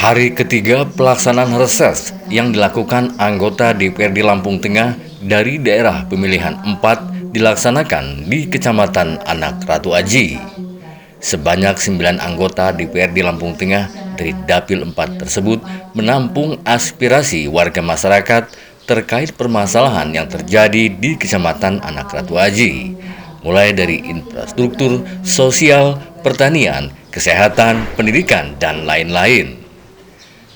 Hari ketiga pelaksanaan reses yang dilakukan anggota DPRD Lampung Tengah dari daerah pemilihan 4 dilaksanakan di Kecamatan Anak Ratu Aji. Sebanyak 9 anggota DPRD Lampung Tengah dari Dapil 4 tersebut menampung aspirasi warga masyarakat terkait permasalahan yang terjadi di Kecamatan Anak Ratu Aji, mulai dari infrastruktur, sosial, pertanian, kesehatan, pendidikan, dan lain-lain.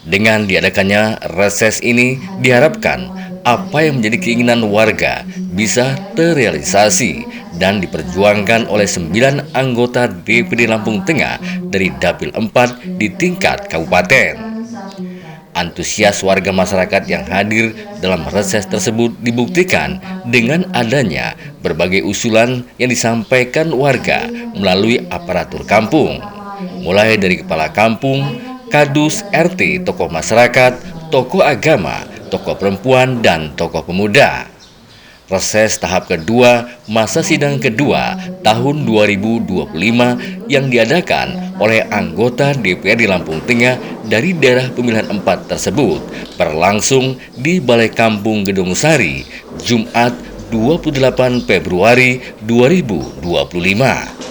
Dengan diadakannya reses ini diharapkan apa yang menjadi keinginan warga bisa terrealisasi dan diperjuangkan oleh 9 anggota DPD Lampung Tengah dari Dapil 4 di tingkat kabupaten. Antusias warga masyarakat yang hadir dalam reses tersebut dibuktikan dengan adanya berbagai usulan yang disampaikan warga melalui aparatur kampung, mulai dari kepala kampung, kadus, RT, tokoh masyarakat, tokoh agama, tokoh perempuan, dan tokoh pemuda. Reses tahap kedua masa sidang kedua tahun 2025 yang diadakan oleh anggota DPRD Lampung Tengah dari daerah pemilihan 4 tersebut berlangsung di Balai Kampung Gedung Sari, Jumat 28 Februari 2025.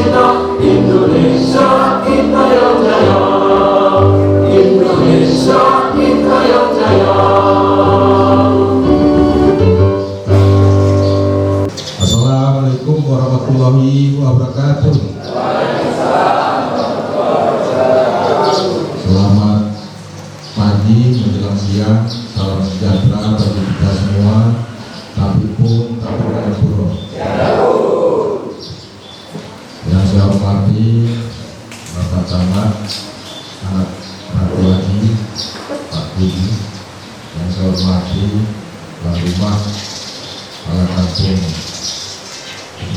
kita, Indonesia kita yang jaya, Indonesia kita yang jaya. Assalamualaikum warahmatullahi wabarakatuh. Selamat pagi menjelang siang, salam sejahtera bagi kita semua. Tapi pun tak pernah buruk. Yang saya hormati Bapak Camat, anak Ratu Haji, Pak Budi. Yang saya hormati Tuan Rumah Kepala Kampung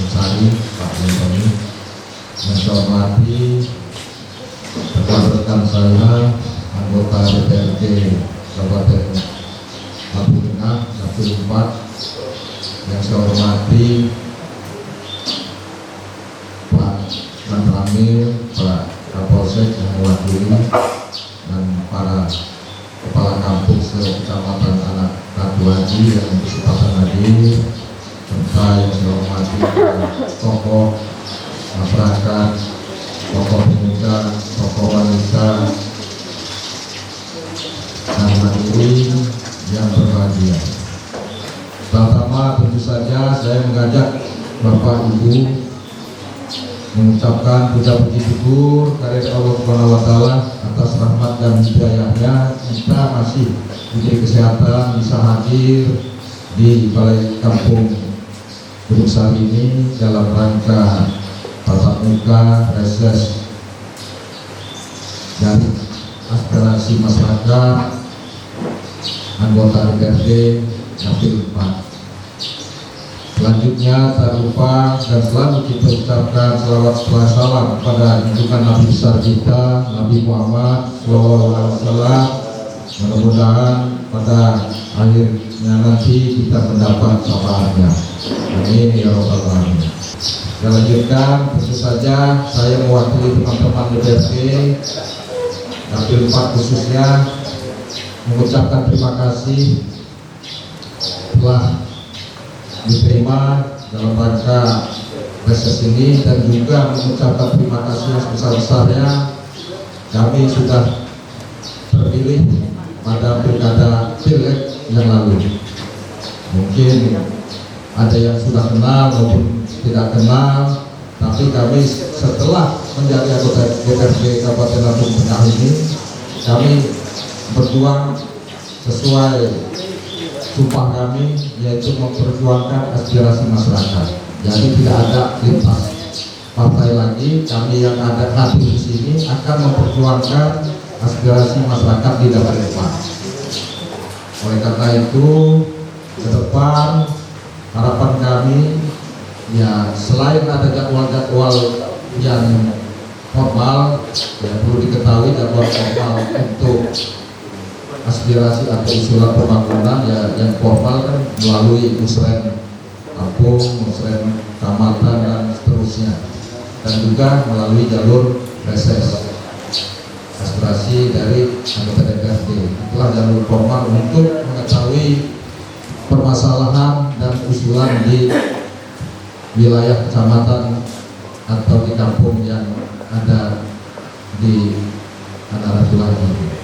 Sari, Pak Menteri. Yang saya hormati rekan-rekan saya, anggota DPRD Kabupaten Lampung Tengah, Dapil 4. Yang saya hormati Pak Dan Ramil, Pak Kapolsek yang mewakili, dan para kepala kampung se-Kecamatan Anak Ratu Haji yang berkesempatan hadir, serta yang saya hormati tokoh masyarakat, tokoh pemuda, tokoh wanita, dan hadirin yang berbahagia. Pertama tentu saja saya mengajak Bapak Ibu mengucapkan puja puji syukur kepada Allah Subhanahu wa taala atas rahmat dan hidayahnya kita masih diberi kesehatan bisa hadir di Balai Kampung Gunung Sari ini dalam rangka tatap muka reses dari aspirasi masyarakat anggota DPRD Dapil 4. Selanjutnya tak lupa dan selalu kita ucapkan selawat salam kepada junjungan Nabi besar kita, Nabi Muhammad SAW. Mudah-mudahan pada akhirnya nanti kita mendapat syafaatnya. Amin ya rabbal alamin. Saya lanjutkan, tentu saja saya mewakili teman-teman DPRD Dapil 4 khususnya mengucapkan terima kasih telah diterima dalam rangka reses ini, dan juga mengucapkan terima kasih yang sebesar-besarnya kami sudah terpilih pada pilkada pileg yang lalu. Mungkin ada yang sudah kenal maupun tidak kenal, tapi kami setelah menjadi anggota DPRD Kabupaten Lampung Tengah ini, kami berjuang sesuai sumpah kami, yaitu memperjuangkan aspirasi masyarakat. Jadi tidak ada lintas partai lagi. Kami yang ada hadir di sini akan memperjuangkan aspirasi masyarakat di Dapil 4. Oleh karena itu, ke depan harapan kami ya selain ada jadwal-jadwal yang formal, ya perlu diketahui jadwal formal untuk aspirasi atau usulan pembangunan ya yang formal kan melalui musren kampung, musren kecamatan dan seterusnya, dan juga melalui jalur reses aspirasi dari anggota DPRD. Itulah jalur formal untuk mengetahui permasalahan dan usulan di wilayah kecamatan atau di kampung yang ada di Anak Ratu Haji.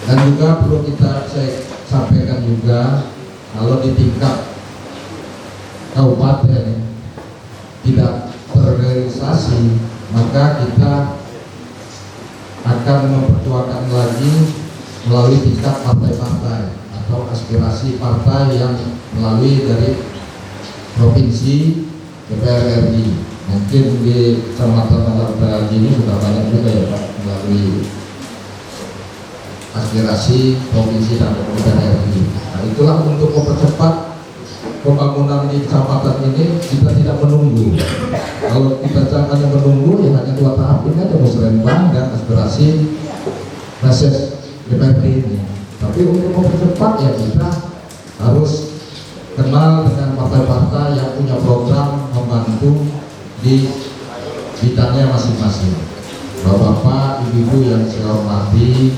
Dan juga perlu saya sampaikan juga, kalau di tingkat kabupaten tidak terrealisasi, maka kita akan memperjuangkan lagi melalui tingkat partai-partai atau aspirasi partai yang melalui dari provinsi DPR RI. Mungkin di Kecamatan Anak Ratu Haji ini sudah banyak juga ya Pak, melalui aspirasi provinsi dan DPR RI. Nah, itulah untuk mempercepat pembangunan di kecamatan ini, kita tidak menunggu. Kalau kita hanya menunggu, ya hanya 2 tahap ini aja musrenbang dan aspirasi reses DPRD ini. Tapi untuk mempercepat ya kita harus kenal dengan partai-partai yang punya program membantu di bidangnya masing-masing. Bapak-bapak, ibu-ibu yang saya hormati,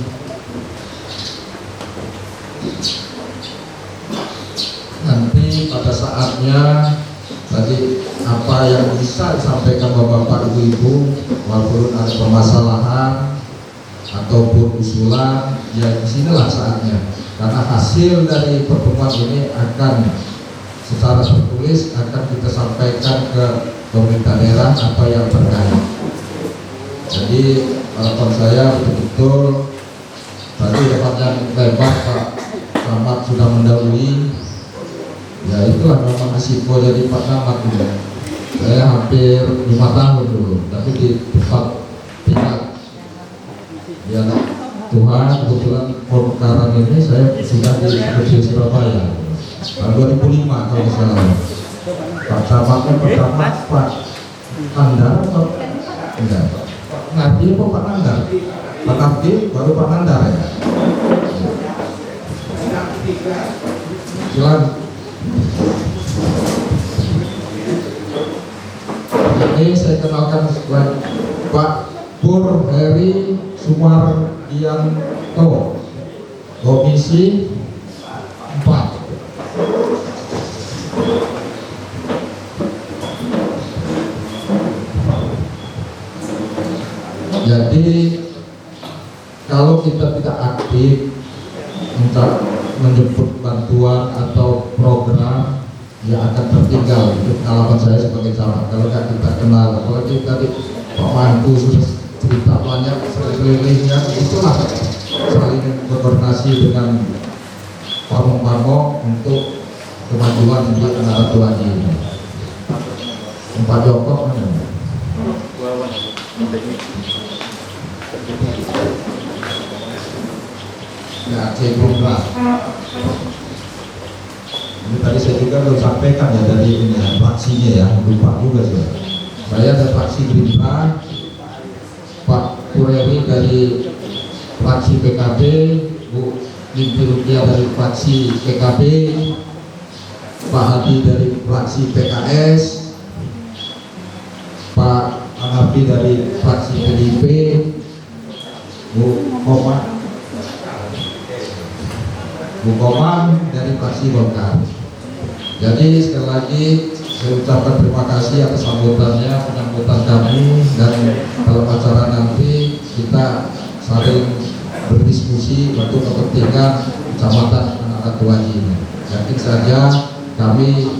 nanti pada saatnya Tadi apa yang bisa disampaikan Bapak Ibu, walaupun ada permasalahan ataupun usulan, ya disinilah saatnya. Karena hasil dari pertemuan ini akan secara tertulis akan kita sampaikan ke pemerintah daerah apa yang terkait. Jadi harapan saya betul-betul tadi depannya lebar Pak Camat sudah mendahului. Ya itulah memang risiko jadi Pak Camat dulu. Saya hampir 5 tahun dulu, tapi di tempat tinggal. Ya Tuhan kebetulan perkara ini saya sudah di Provinsi Surabaya tahun 2005 kalau tidak salah. Pak Camatnya pertama Pak Nandar atau enggak? Pak Nardi apa Pak Nandar? Pak Nardi baru Pak Nandar ya. Silakan. Ini saya kenalkan Pak Pur Heri Sumardianto, Komisi 4. Jadi kalau kita tidak aktif minta menjemput bantuan atau program, ya akan tertinggal. Itu pengalaman saya sebagai camat. Kalau kan kita kenal, apalagi tadi Pak Mantu sudah cerita banyak sekelilingnya, itulah saling berkoordinasi dengan pamong-pamong untuk kemajuan di anak tua ini. Pak Joko mana? Ya, Cebra. Ini tadi saya juga belum sampaikan ya dari ini ya, fraksinya ya, lupa juga sih. Saya dari fraksi Gerindra, Pak Pureri dari fraksi PKB, Bu Limpi Rukia dari fraksi PKB, Pak Hadi dari fraksi PKS, Pak Hanafi dari fraksi PDIP, Bu Komang dari fraksi Golkar. Jadi sekali lagi saya ucapkan terima kasih atas sambutannya, penyambutan kami, dan dalam acara nanti kita saling berdiskusi untuk kepentingan Kecamatan Anak Ratu Aji ini. Yakin saja kami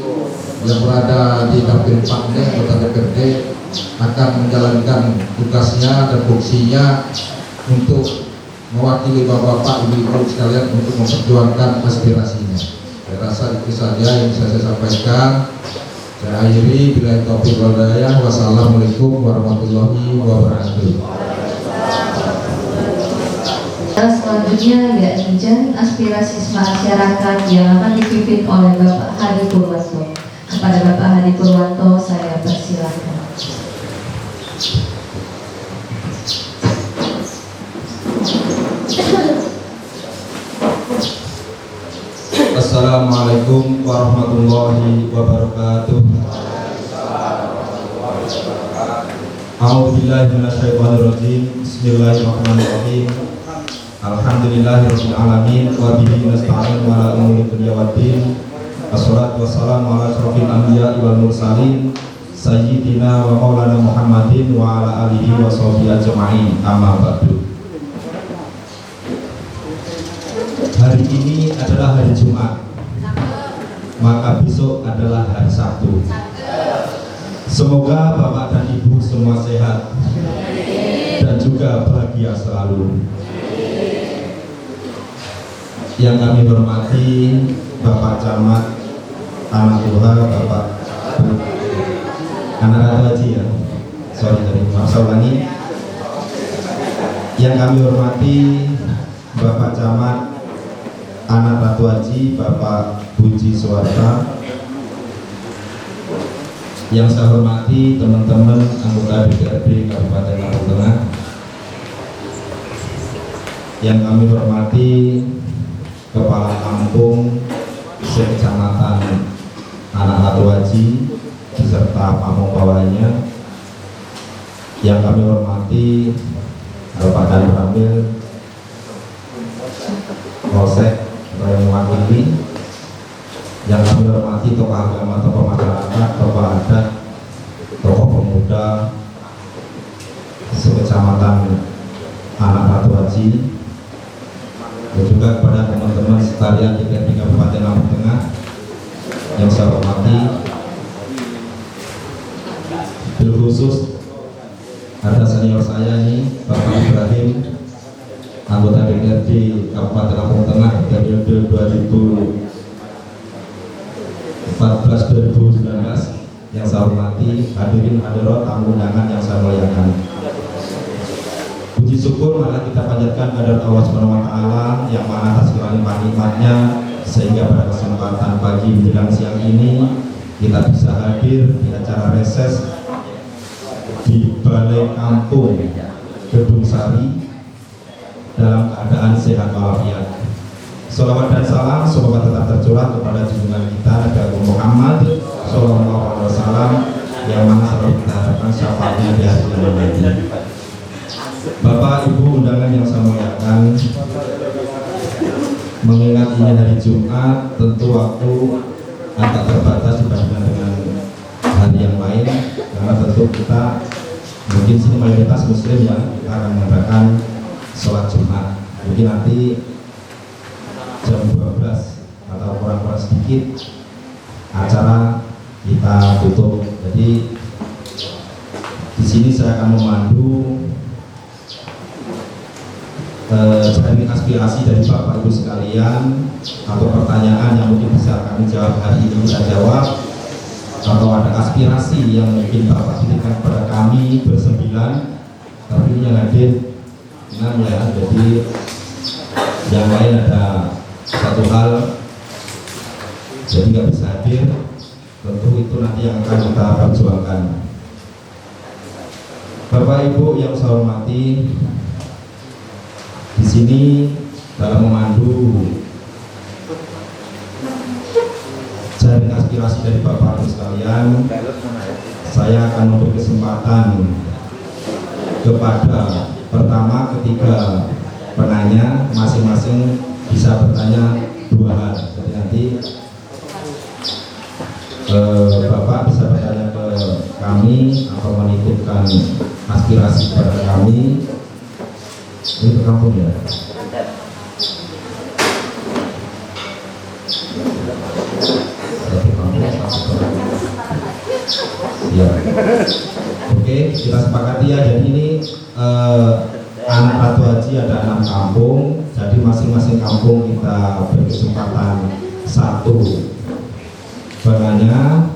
yang berada di Dapil 4 ini, anggota DPRD, akan menjalankan tugasnya dan fungsinya untuk mewakili bapak-bapak, ibu-ibu sekalian untuk memperjuangkan aspirasinya. Saya rasa itu saja yang bisa saya sampaikan. Saya akhiri, bila taufiq wal hidayah. Wassalamualaikum warahmatullahi wabarakatuh. Selanjutnya yaitu aspirasi masyarakat yang akan dipimpin oleh Bapak Hadi Purwanto. Kepada Bapak Hadi Purwanto saya persilakan. Assalamualaikum warahmatullahi wabarakatuh. A'udzubillahi minasyaitonirrajim. Bismillahirrahmanirrahim. Alhamdulillahirabbil alamin wa bihi nasta'in wa ala umuri dunya waddin. Wassalatu wassalamu ala asyrofil anbiya'i wal mursalin sayyidina wa maulana Muhammadin wa ala alihi wa sahbihi ajma'in. Amma ba'du. Hari ini adalah hari Jumat, maka besok adalah hari Sabtu. Semoga Bapak dan Ibu semua sehat dan juga bahagia selalu. Yang kami hormati Bapak Camat Anak Tuha, Bapak Anak Ratu Aji ya. Maaf saya ulangi. Yang kami hormati Bapak Camat Anak Ratu Aji, Bapak Puji Suwarta. Yang saya hormati teman-teman anggota DPRD Kabupaten Lampung Tengah. Yang kami hormati Kepala Kampung Sekecamatan Anak Ratu Aji beserta pamong bawahnya. Yang kami hormati Bapak Dari Ramil Polsek yang mewakili, yang kami hormati tokoh agama, tokoh masyarakat, tokoh adat, tokoh pemuda sekecamatan Anak Ratu Haji, dan juga kepada teman-teman sekalian di Kabupaten Lampung Tengah yang saya hormati. Khusus ada senior saya ini, Bapak Ibrahim, anggota DPRD Kabupaten Lampung Tengah periode 2014-2019 yang saya hormati, hadirin hadirat tamu undangan yang saya muliakan. Puji syukur malah kita panjatkan kehadirat Allah Subhanahu wa taala yang mana atas segala nikmat-nikmatnya sehingga pada kesempatan pagi menjelang siang ini kita bisa hadir di acara reses di Balai Kampung Gedung Sari dalam keadaan sehat walafiat. Salawat dan salam semoga tetap tercurah kepada junjungan kita Nabi Agung Muhammad Sallallahu Alaihi Wasallam yang mana selalu kita harapkan syafaatnya di hari yang nanti. Bapak Ibu undangan yang saya muliakan, mengingat ini hari Jumat, tentu waktu agak terbatas dibandingkan dengan hari yang lain, karena tentu kita mungkin sini mayoritas Muslim yang akan mengadakan sholat Jumat. Mungkin nanti jam 12 atau kurang-kurang sedikit acara kita tutup. Jadi di sini saya akan memandu jaring aspirasi dari Bapak Ibu sekalian, atau pertanyaan yang mungkin bisa kami jawab hari ini kita jawab, atau ada aspirasi yang mungkin Bapak berikan kepada kami bersembilan, tapi ini yang hadir 6 ya, jadi yang lain ada satu hal jadi nggak bisa hadir. Tentu itu nanti yang akan kita perjuangkan. Bapak Ibu yang saya hormati, di sini dalam memandu jaring aspirasi dari Bapak Ibu sekalian, saya akan memberi kesempatan kepada pertama ketiga penanya masing-masing bisa bertanya 2 hal. Jadi nanti Bapak bisa bertanya ke kami atau menitipkan aspirasi kepada kami. Ini ke kampung ya. Ya. Oke, kita sepakati ya. Jadi ini Anak Ratu Haji ada 6 kampung. Jadi masing-masing kampung kita berkesempatan 1 penanya,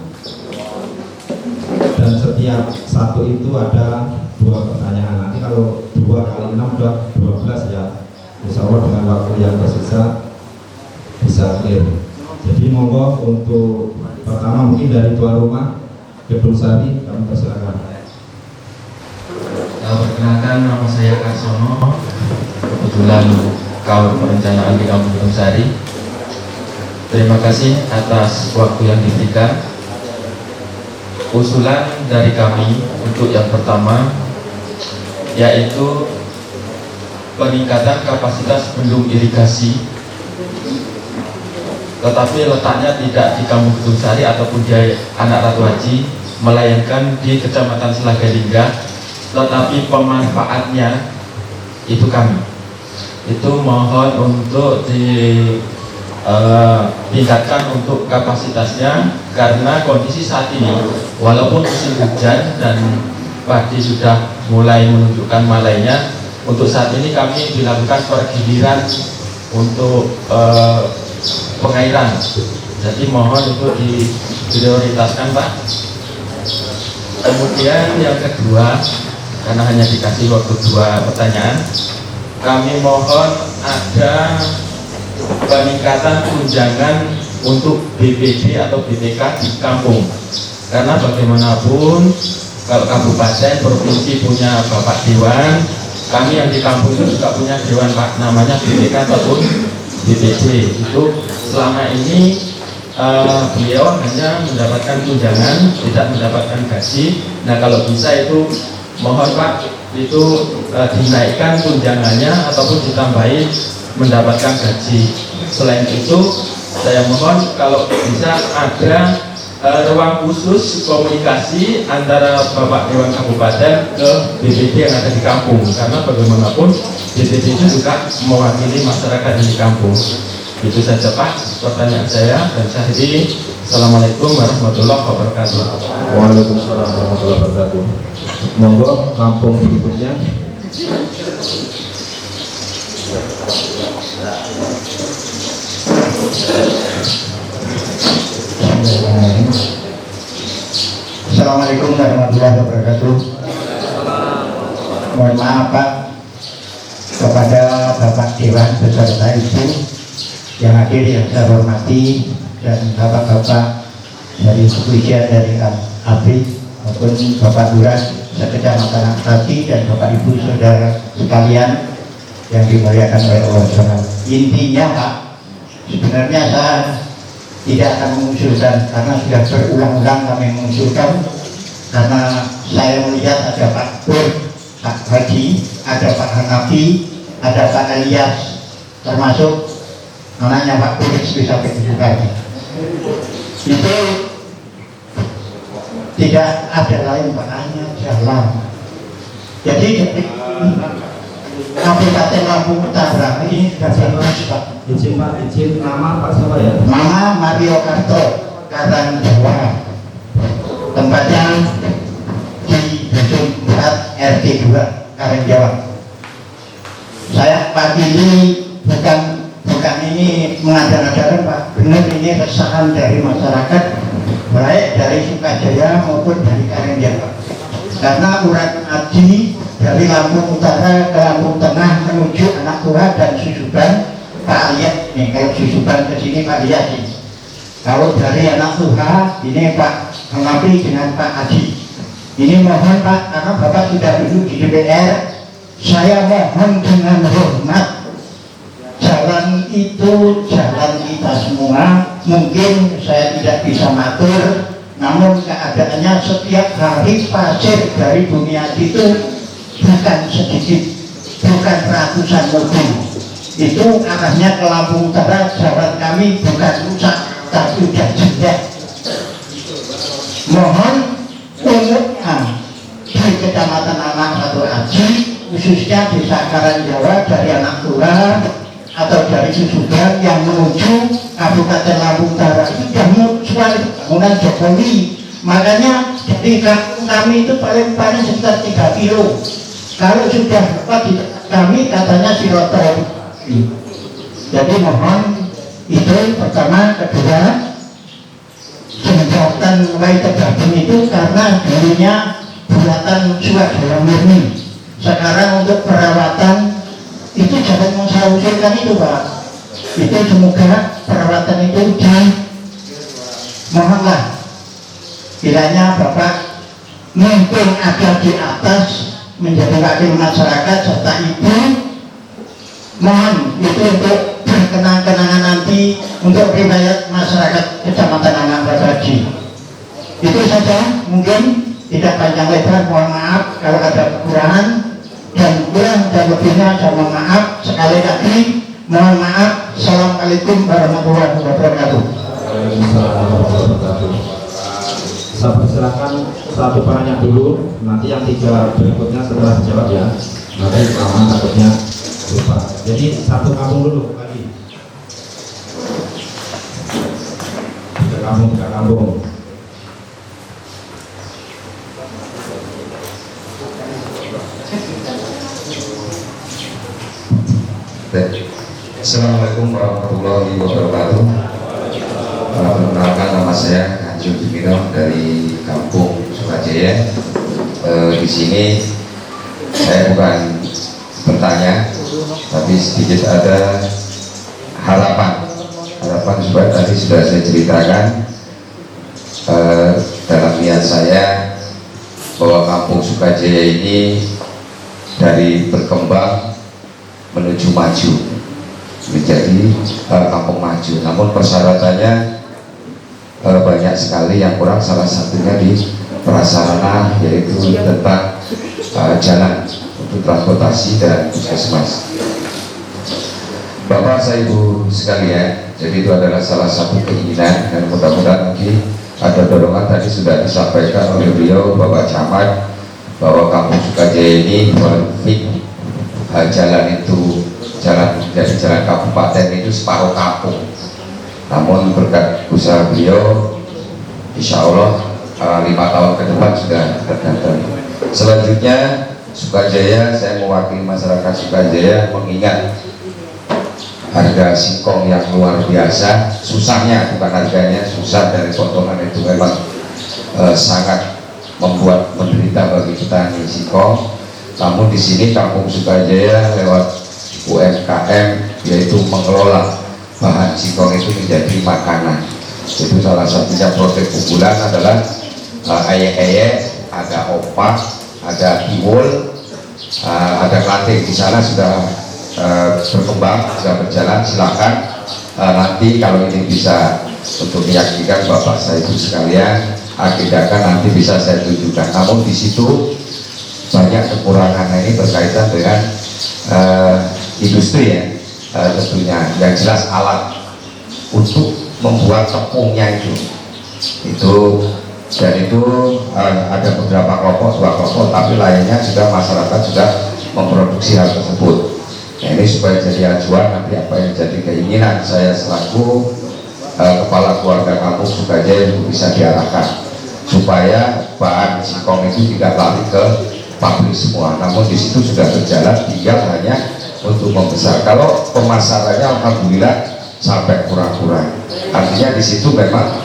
dan setiap 1 itu ada 2 pertanyaan. Nanti kalau 2 kali 6 udah 12 ya. Insya Allah dengan waktu yang tersisa bisa clear. Jadi monggo untuk pertama mungkin dari tuan rumah Gedung Sari, kami persilakan. Perkenalkan, nama saya Karsono, kebetulan kaum perencanaan di Kampung Gedung Sari. Terima kasih atas waktu yang diberikan. Usulan dari kami untuk yang pertama yaitu peningkatan kapasitas bendung irigasi, tetapi letaknya tidak di Kampung Gedung Sari ataupun di Anak Ratu Haji, melainkan di Kecamatan Selagalingga, tetapi pemanfaatnya itu kami. Itu mohon untuk ditingkatkan untuk kapasitasnya, karena kondisi saat ini walaupun musim hujan dan padi sudah mulai menunjukkan malainya, untuk saat ini kami dilakukan pergiliran untuk pengairan. Jadi mohon untuk diprioritaskan Pak. Kemudian yang kedua, karena hanya dikasih waktu 2 pertanyaan, kami mohon ada peningkatan tunjangan untuk BPD atau BPK di kampung. Karena bagaimanapun kalau kabupaten, provinsi punya Bapak Dewan, kami yang di kampung itu juga punya Dewan Pak, namanya BPK ataupun BPD. Itu selama ini beliau hanya mendapatkan tunjangan, tidak mendapatkan gaji. Nah kalau bisa itu mohon Pak, itu dinaikkan tunjangannya ataupun ditambahi mendapatkan gaji. Selain itu, saya mohon kalau bisa ada ruang khusus komunikasi antara Bapak Dewan Kabupaten ke BPD yang ada di kampung, karena bagaimanapun BPD itu juga mewakili masyarakat di kampung. Itu saja Pak pertanyaan saya, dan saya akhiri. Assalamualaikum warahmatullahi wabarakatuh. Waalaikumsalam warahmatullahi wabarakatuh. Monggo kampung berikutnya. Assalamualaikum warahmatullahi wabarakatuh. Mohon maaf Pak kepada Bapak Dewan beserta Ibu yang hadir yang saya hormati, dan bapak-bapak dari kepolisian dari ABRI maupun Bapak Lurah sekecamatan Akrati dan Bapak Ibu saudara sekalian yang dimuliakan oleh Allah SWT. Intinya Pak, sebenarnya saya tidak akan mengusulkan karena sudah berulang-ulang kami mengusulkan, karena saya melihat ada Pak Pur, Pak Haji, ada Pak Hanafi, ada Pak Elias, termasuk namanya Pak Pur bisa kedudukannya. Itu tidak ada lain Pak, hanya jalan. Jadi Kabupaten Lampung Utara ini sudah bagus Pak. Izin Pak, izin nama Pak siapa ya? Nama Mario Karto, Karang Jawa. Tempatnya di Dusun 4 RT 2 Karang Jawa. Saya pagi ini bukan ini mengada-adakan Pak, benar ini keresahan dari masyarakat, baik dari Sukajaya maupun dari Karang Jawa. Karena urat haji dari Lampung Utara ke Lampung Tengah menuju Anak Tua dan Susuban, Pak Liat nih, kalau Susuban ke sini Pak Liat nih. Kalau dari Anak Tua ini Pak Hanafi dengan Pak Haji. Ini mohon Pak, karena Bapak sudah duduk di DPR, saya mohon dengan hormat, jalan itu jalan kita semua. Mungkin saya tidak bisa matur, namun keadaannya setiap hari pasir dari Bumiaji itu bukan sedikit, bukan ratusan mobil. Itu arahnya ke Lampung Utara, jalan kami bukan rusak tapi sudah jelek. Mohon umumnya di Kecamatan Anak Satu Aji, khususnya Desa Karang Jawa, dari Anak Tua atau dari Susuban yang menuju Kabupaten Lampung Utara itu sudah mulai bangunan Jokowi. Makanya dari kampung kami itu paling sekitar 3 kilo. Kalau sudah di kami katanya Siroto. Jadi mohon itu pertama. Kedua, jembatan mulai tergabung itu karena dulunya buatan Surabaya murni. Sekarang untuk perawatan itu jangan yang saya usulkan itu Pak. Itu semoga perawatan itu mohonlah kiranya Bapak mungkin ada di atas menjadi wakil masyarakat serta Ibu, mohon itu untuk berkenang-kenangan nanti untuk riwayat masyarakat Kecamatan Anak Haji. Itu saja, mungkin tidak panjang lebar, mohon maaf kalau ada kekurangan, dan kurang dan lebihnya saya mohon maaf. Sekali lagi mohon maaf. Assalamualaikum warahmatullahi wabarakatuh. Waalaikumsalam warahmatullahi wabarakatuh. Saya persilakan satu penanya dulu, nanti yang 3 berikutnya setelah dijawab ya. Nanti lama takutnya lupa. Jadi satu kampung dulu lagi. 3 kampung. Assalamualaikum warahmatullahi wabarakatuh. Perkenalkan, nama saya Kanjung Jumino dari Kampung Sukajaya. Di sini saya bukan bertanya, tapi sedikit ada harapan supaya tadi sudah saya ceritakan dalam niat saya bahwa Kampung Sukajaya ini dari berkembang menuju maju menjadi kampung maju. Namun persyaratannya banyak sekali yang kurang, salah satunya di prasarana, yaitu tentang jalan untuk transportasi dan puskesmas. Bapak, Saya, Ibu sekalian, jadi itu adalah salah satu keinginan dan mudah-mudahan nanti ada dorongan. Tadi sudah disampaikan oleh beliau Bapak Camat bahwa Kampung Sukajaya ini konflik jalan itu dari jalan kabupaten itu separuh kampung. Namun berkat usaha beliau, insya Allah 5 tahun ke depan sudah tergantung. Selanjutnya Sukajaya, saya mewakili masyarakat Sukajaya mengingat harga singkong yang luar biasa, susahnya bukan harganya, susah dari potongan itu memang sangat membuat menderita bagi petani singkong. Namun di sini Kampung Sukajaya lewat UMKM yaitu mengelola bahan singkong itu menjadi makanan. Itu salah satunya produk unggulan adalah ayek-ayek, ada opak, ada tiwul, ada klating. Di sana sudah berkembang, sudah berjalan. Silakan nanti kalau ini bisa untuk meyakinkan Bapak Saya itu sekalian, agendakan nanti bisa saya tunjukkan. Namun di situ banyak kekurangan ini berkaitan dengan industri ya, tentunya. Yang jelas alat untuk membuat tepungnya itu dan itu ada beberapa kelompok, 2 kelompok, tapi lainnya sudah masyarakat sudah memproduksi hal tersebut. Nah, ini supaya jadi acuan nanti apa yang jadi keinginan saya selaku kepala keluarga Kampung Sukajaya itu bisa diarahkan supaya bahan singkong itu tidak lari ke pabrik semua. Namun di situ sudah berjalan, tinggal hanya untuk membesar. Kalau pemasarannya alhamdulillah sampai kurang-kurang. Artinya di situ memang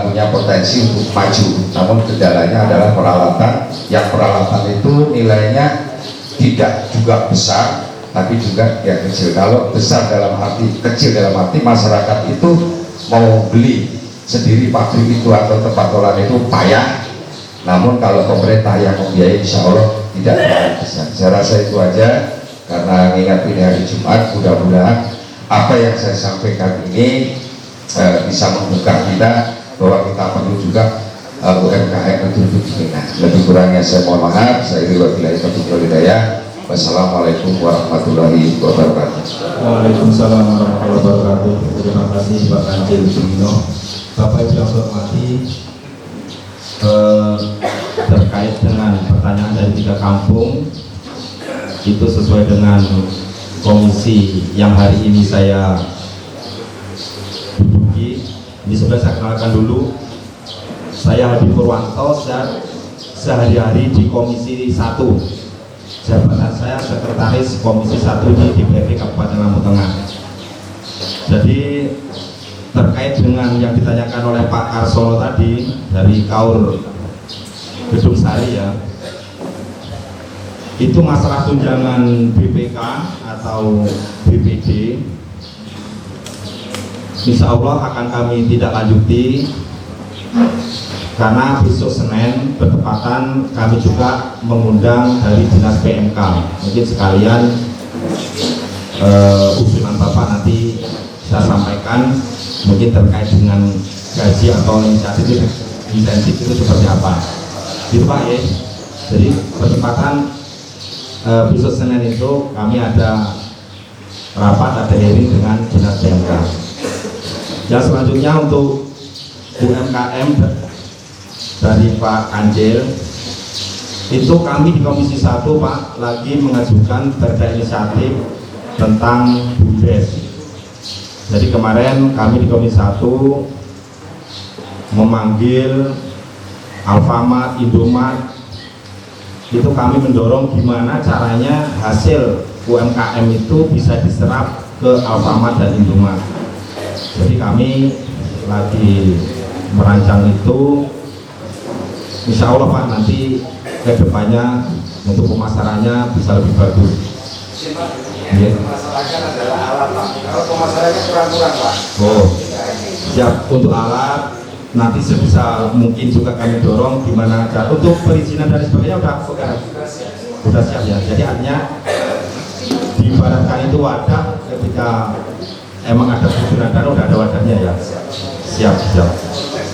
punya potensi untuk maju. Namun kendalanya adalah peralatan. Yang peralatan itu nilainya tidak juga besar, tapi juga yang kecil. Kalau besar dalam arti, kecil dalam arti masyarakat itu mau beli sendiri pabrik itu atau tempat olahan itu payah. Namun kalau pemerintah yang membiayai, insya Allah tidak terlalu besar. Saya rasa itu aja, karena mengingat ini hari Jumat, mudah-mudahan apa yang saya sampaikan ini bisa membuka kita bahwa kita perlu juga UMKM betul-betul diminat. Lebih kurangnya saya mohon maaf. Saya wabillahi taufiq wal hidayah. Wassalamualaikum warahmatullahi wabarakatuh. Waalaikumsalam warahmatullahi wabarakatuh. Terima kasih Pak Kanjil Jumino. Bapak Ibu yang saya hormati, terkait dengan pertanyaan dari 3 kampung itu sesuai dengan komisi yang hari ini saya duduki. Ini sebenarnya saya kenalkan dulu, saya Hadi Purwanto, sehari-hari di komisi 1. Jabatan saya sekretaris komisi 1 di DPRD Kabupaten Lampung Tengah. Jadi terkait dengan yang ditanyakan oleh Pak Karsono tadi dari Kaur Gedung Sari ya, itu masalah tunjangan BPK atau BPD, insya Allah akan kami tidak lanjuti, karena besok Senin bertepatan kami juga mengundang dari Dinas PMK. Mungkin sekalian usulan Bapak nanti saya sampaikan, mungkin terkait dengan gaji atau insentif itu seperti apa gitu Pak ya. Jadi bertepatan besok Senin itu kami ada rapat, ada hearing dengan Dinas PMK. Yang selanjutnya untuk UMKM dari Pak Kanjil, itu kami di Komisi 1 Pak lagi mengajukan perda inisiatif tentang BUMDes. Jadi kemarin kami di Komisi 1 memanggil Alfamart, Indomart, itu kami mendorong gimana caranya hasil UMKM itu bisa diserap ke Alfamart dan Indomart. Jadi kami lagi merancang itu, insya Allah Pak nanti ke depannya untuk pemasarannya bisa lebih bagus. Ya. Masalahnya adalah alat Pak. Kalau pemasarannya kurang-kurang Pak. Oh, siap untuk alat. Nanti sebisa mungkin juga kami dorong gimana cara untuk perizinan dan sebagainya sudah siap ya. Jadi artinya diibaratkan itu wadah, ketika emang ada kebutuhan dana udah ada wadahnya ya. Siap.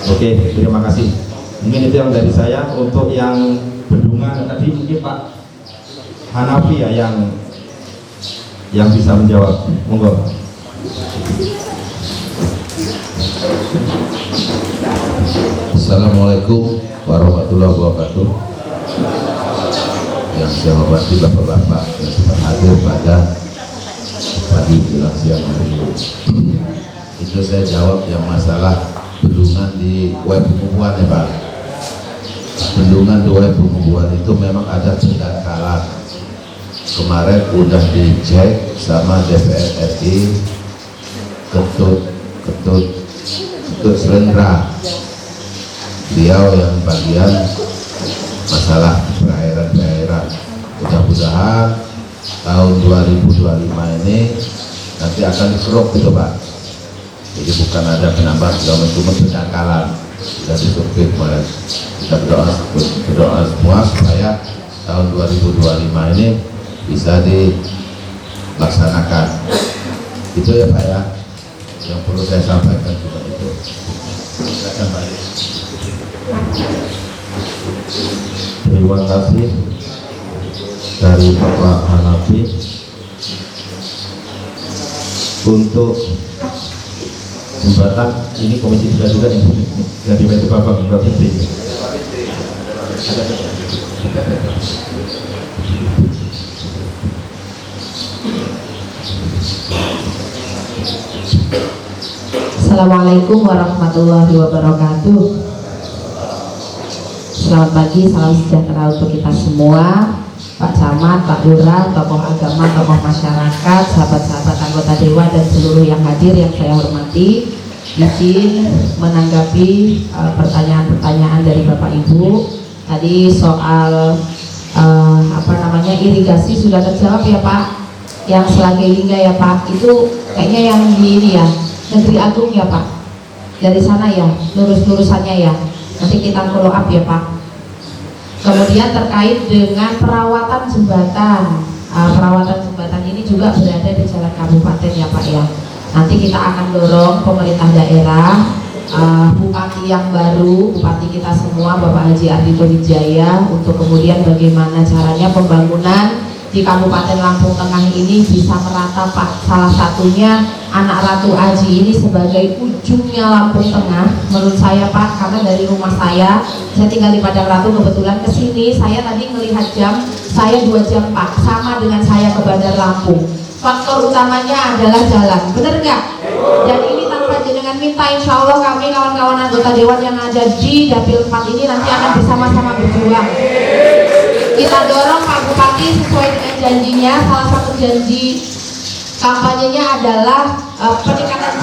Oke, terima kasih. Mungkin itu yang dari saya. Untuk yang bendungan tadi mungkin Pak Hanafi ya yang yang bisa menjawab. Monggo. Assalamualaikum warahmatullahi wabarakatuh. Yang saya hormati bapak-bapak yang telah hadir pada pagi menjelang siang hari ini. Itu saya jawab yang masalah bendungan di web pembubuhan ya Pak. Bendungan di web pembubuhan itu memang ada pendangkalan. Kemarin udah dicek sama DPR RI, Ketut Selendra. Beliau yang bagian masalah perairan. Mudah-mudahan tahun 2025 ini nanti akan dikeruk gitu Pak. Jadi bukan ada penambahan, cuma pendangkalan. Sudah disurvei kemarin. Kita berdoa semua supaya tahun 2025 ini bisa dilaksanakan. Itu ya Pak ya, yang perlu saya sampaikan juga itu. Silakan Pak. Terima kasih dari Bapak Hanafi. Untuk jembatan ini komisi 3 juga yang dibantu Bapak Fitri. Assalamualaikum warahmatullahi wabarakatuh. Selamat pagi, salam sejahtera untuk kita semua, Pak Camat, Pak Lurah, tokoh agama, tokoh masyarakat, sahabat-sahabat anggota dewan dan seluruh yang hadir yang saya hormati. Izin menanggapi pertanyaan-pertanyaan dari Bapak Ibu. Tadi soal irigasi sudah terjawab ya Pak. Yang Selagi Lingga ya Pak, itu kayaknya yang di ini ya, Negeri Agung ya Pak. Dari sana ya, lurus-lurusannya ya. Nanti kita follow up ya Pak. Kemudian terkait dengan perawatan jembatan, perawatan jembatan ini juga berada di jalan kabupaten ya Pak ya. Nanti kita akan dorong pemerintah daerah, bupati yang baru, bupati kita semua Bapak Haji Ardhito Wijaya, untuk kemudian bagaimana caranya pembangunan di Kabupaten Lampung Tengah ini bisa merata Pak. Salah satunya Anak Ratu Aji ini sebagai ujungnya Lampung Tengah menurut saya Pak, karena dari rumah saya tinggal di Padang Ratu, kebetulan kesini saya tadi melihat jam, saya 2 jam Pak, sama dengan saya ke Bandar Lampung. Faktor utamanya adalah jalan, bener nggak? Dan ini tanpa jenengan minta, insya Allah kami kawan-kawan anggota dewan yang ada di Dapil 4 ini nanti akan bersama-sama berjuang. Kita dorong Pak Bupati sesuai dengan janjinya. Salah satu janji kampanyenya adalah peningkatan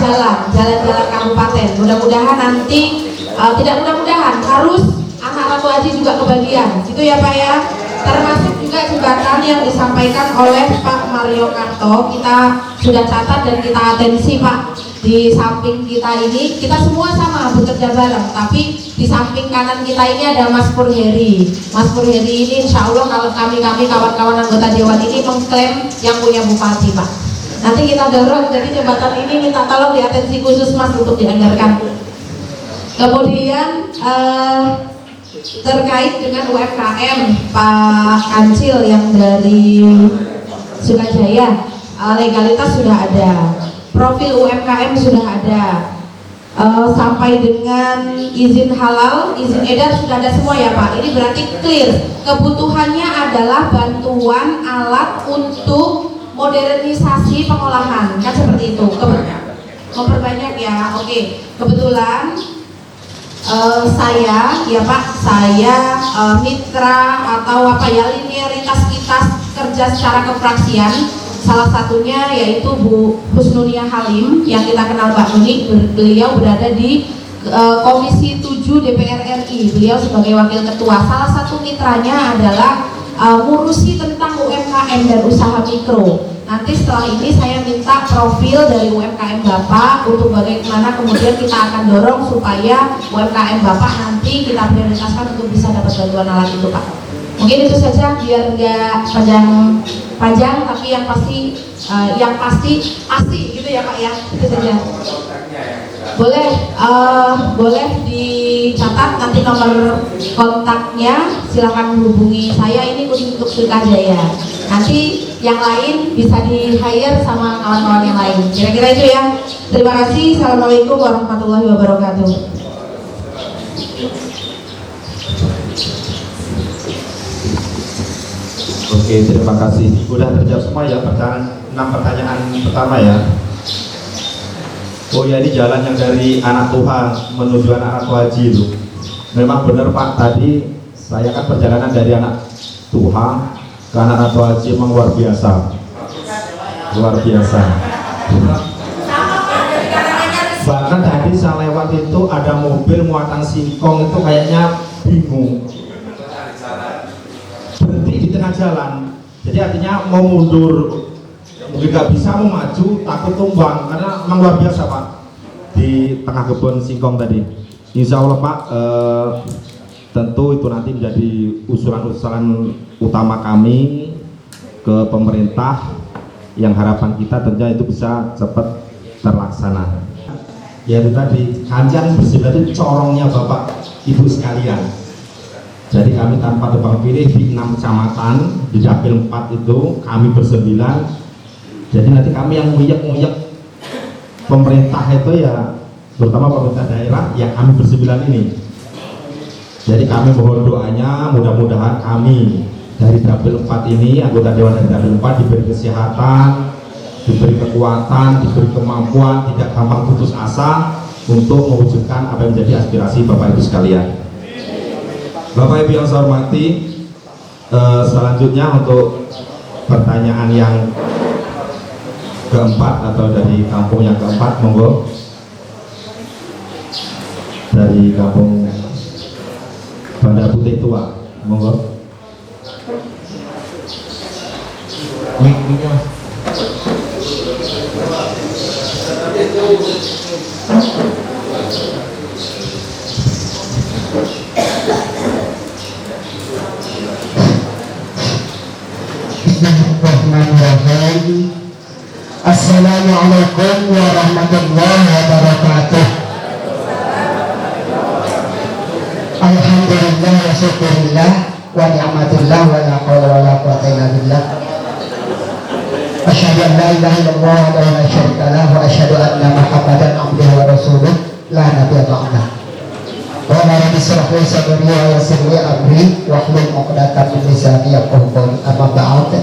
jalan-jalan kabupaten. Mudah-mudahan nanti, tidak mudah-mudahan, harus Anak Ratu Aji juga kebagian, gitu ya Pak ya. Termasuk juga jembatan yang disampaikan oleh Pak Mario Karto, kita sudah catat dan kita atensi Pak. Di samping kita ini, kita semua sama bekerja bareng, tapi di samping kanan kita ini ada Mas Pur Heri. Mas Pur Heri ini insya Allah kalau kami kawan-kawan anggota dewan ini mengklaim yang punya bupati Pak. Nanti kita dorong, jadi jembatan ini minta tolong di atensi khusus Mas untuk dianggarkan. Kemudian terkait dengan UMKM, Pak Kancil yang dari Sukajaya, legalitas sudah ada, profil UMKM sudah ada, sampai dengan izin halal, izin edar sudah ada semua ya Pak. Ini berarti clear. Kebutuhannya adalah bantuan alat untuk modernisasi pengolahan, kan seperti itu. Memperbanyak ya, oke. Kebetulan saya ya Pak, saya mitra atau linearitas kita kerja secara kefraksian. Salah satunya yaitu Bu Husnunia Halim yang kita kenal Mbak Nuni. Beliau berada di Komisi 7 DPR RI. Beliau sebagai wakil ketua. Salah satu mitranya adalah ngurusi tentang UMKM dan usaha mikro. Nanti setelah ini saya minta profil dari UMKM Bapak untuk bagaimana kemudian kita akan dorong supaya UMKM Bapak nanti kita prioritaskan untuk bisa dapat bantuan alat itu Pak. Mungkin itu saja biar nggak panjang, tapi yang pasti gitu ya Pak ya, itu saja. Boleh dicatat nanti nomor kontaknya, silakan menghubungi saya. Ini khusus untuk Sukajaya. Nanti yang lain bisa di hire sama kawan-kawan yang lain. Kira-kira itu ya. Terima kasih. Assalamualaikum warahmatullahi wabarakatuh. Oke, terima kasih. Sudah terjawab semua ya pertanyaan 6 pertanyaan pertama ya. Oh ya, ini jalan yang dari Anak Tuha menuju Anak Ratu Haji itu. Memang benar Pak, tadi saya kan perjalanan dari Anak Tuha ke Anak Ratu Haji memang luar biasa. Luar biasa. Bahkan tadi saya lewat itu ada mobil muatan singkong itu kayaknya bingung. Berhenti di tengah jalan. Jadi artinya mau mundur mungkin nggak bisa, mau maju takut tumbang karena memang luar biasa Pak di tengah kebun singkong tadi. Insya Allah Pak, tentu itu nanti menjadi usulan-usulan utama kami ke pemerintah yang harapan kita tentunya itu bisa cepat terlaksana. Ya itu tadi, kalian bersih itu corongnya Bapak Ibu sekalian. Jadi kami tanpa tebang pilih di 6 kecamatan, di Dapil 4 itu kami bersembilan. Jadi nanti kami yang nguyek-nguyek pemerintah itu ya, terutama pemerintah daerah yang kami bersembilan ini. Jadi kami mohon doanya, mudah-mudahan kami dari Dapil 4 ini, anggota Dewan dari Dapil 4 diberi kesehatan, diberi kekuatan, diberi kemampuan, tidak gampang putus asa untuk mewujudkan apa yang menjadi aspirasi Bapak Ibu sekalian. Bapak Ibu yang saya hormati, selanjutnya untuk pertanyaan yang keempat atau dari kampung yang keempat, monggo dari kampung Bandar Putih Tua, monggo. Bismillahirrahmanirrahim. Assalamualaikum warahmatullahi wabarakatuh. Alhamdulillah wa syukurillah wa ni'matillah wa la hawla wa la quwwata illa billah. Asyhadu an la ilaha illallah wa la syarika lah wa asyhadu anna Muhammadan abduhu wa rasuluh la nabiyya ba'dah. Wa rabbi shrah li sadri wa yassir li amri wa hlul 'uqdatam min lisani yafqahu qawli. Amma ba'd.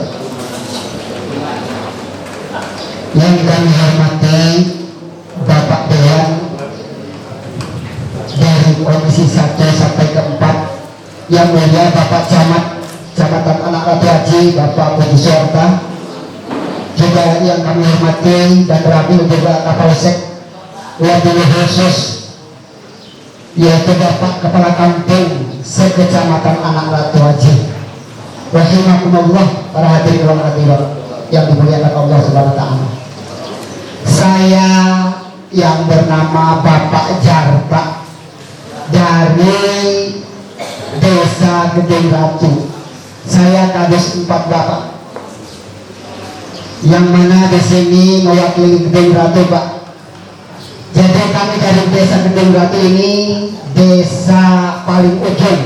Yang kami hormati Bapak Dewan dari Komisi 1 sampai ke 4, yang mulia Bapak Camat Kecamatan Anak Ratu Haji Bapak Budi Suwarta, juga yang kami hormati dan Rabil juga Kapolsek, lebih khusus yaitu Bapak Kepala Kampung Sekecamatan Anak Ratu Haji. Rahimakumullah, para hadirin wal hadirat yang dimuliakan Allah Subhanahu wa taala. Saya yang bernama Bapak Jarta dari Desa Gedung Ratu. Saya Kadus 4 Bapak, yang mana di sini mewakili Gedung Ratu Pak. Jadi kami dari Desa Gedung Ratu ini desa paling ujung,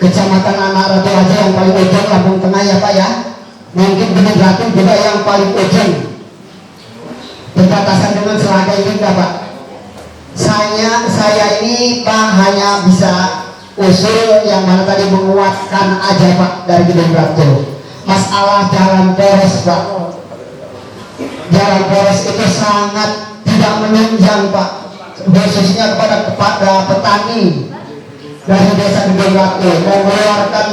Kecamatan Anak Ratu Haji yang paling ujung, Lampung Tengah ya Pak ya. Mungkin Gedung Ratu juga yang paling ujung, berbatasan dengan Selaga ini Pak. Saya ini Pak hanya bisa usul yang mana tadi menguatkan aja Pak dari Gedung Ratu. Masalah jalan poros Pak, jalan poros itu sangat tidak menunjang Pak, khususnya kepada petani dari Desa Gedung Ratu. Mengeluarkan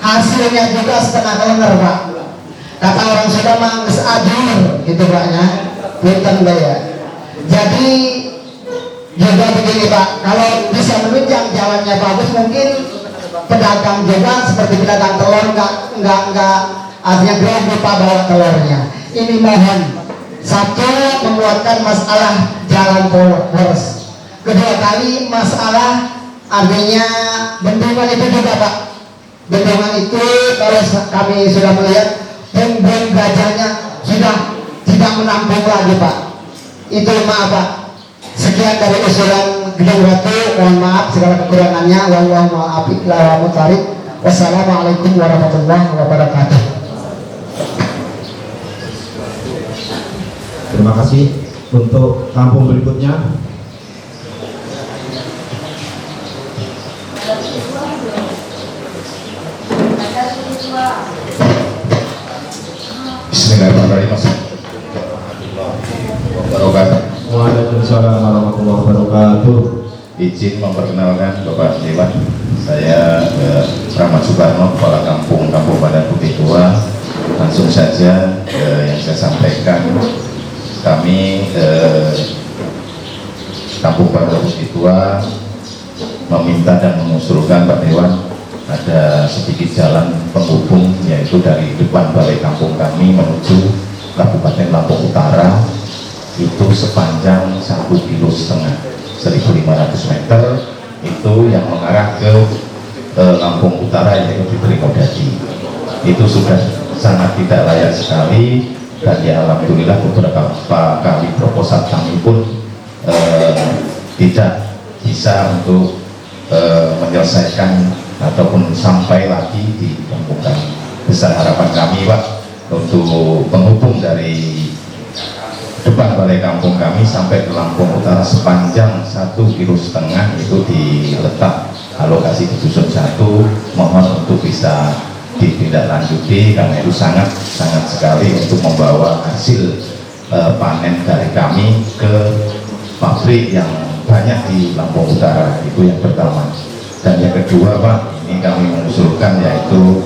hasilnya juga setengah dolar Pak. Kata orang sudah mangges adur gitu Pak ya, punten ya. Jadi juga begini Pak, kalau bisa menunjang jalannya bagus, mungkin pedagang juga seperti pedagang telur nggak artinya grab lupa bawa telurnya. Ini mohon satu, menguatkan masalah jalan poros. Kedua kali masalah artinya bendungan itu juga Pak. Bendungan itu kalau kami sudah melihat bendungan gajahnya sudah tidak menampung lagi Pak. Itu maaf Pak. Sekian dari usulan Gedung Ratu, mohon maaf segala kekurangannya. Wallahu a'lam bishawab. Wassalamualaikum warahmatullahi wabarakatuh. Terima kasih. Untuk kampung berikutnya, Bismillahirrahmanirrahim. Waalaikumsalam warahmatullahi wabarakatuh. Izin memperkenalkan Bapak Dewan, saya Rahmat Sukarno, Kepala Kampung Padan Putih Tua. Langsung saja yang saya sampaikan, kami Kampung Padan Putih Tua meminta dan mengusulkan Pak Dewan ada sedikit jalan penghubung, yaitu dari depan balai kampung kami menuju Kabupaten Lampung Utara, itu sepanjang 1,5 km, 1.500 meter, itu yang mengarah ke Lampung Utara, yaitu di Trikodadi. Itu sudah sangat tidak layak sekali, dan ya alhamdulillah beberapa kali proposal kami pun tidak bisa untuk menyelesaikan ataupun sampai lagi di kampung kami. Besar harapan kami Pak untuk penghubung dari depan balai kampung kami sampai ke Lampung Utara sepanjang 1,5 km itu diletak alokasi di dusun 1. Mohon untuk bisa ditindaklanjuti karena itu sangat sekali untuk membawa hasil panen dari kami ke pabrik yang banyak di Lampung Utara. Itu yang pertama. Dan yang kedua Pak, ini kami mengusulkan yaitu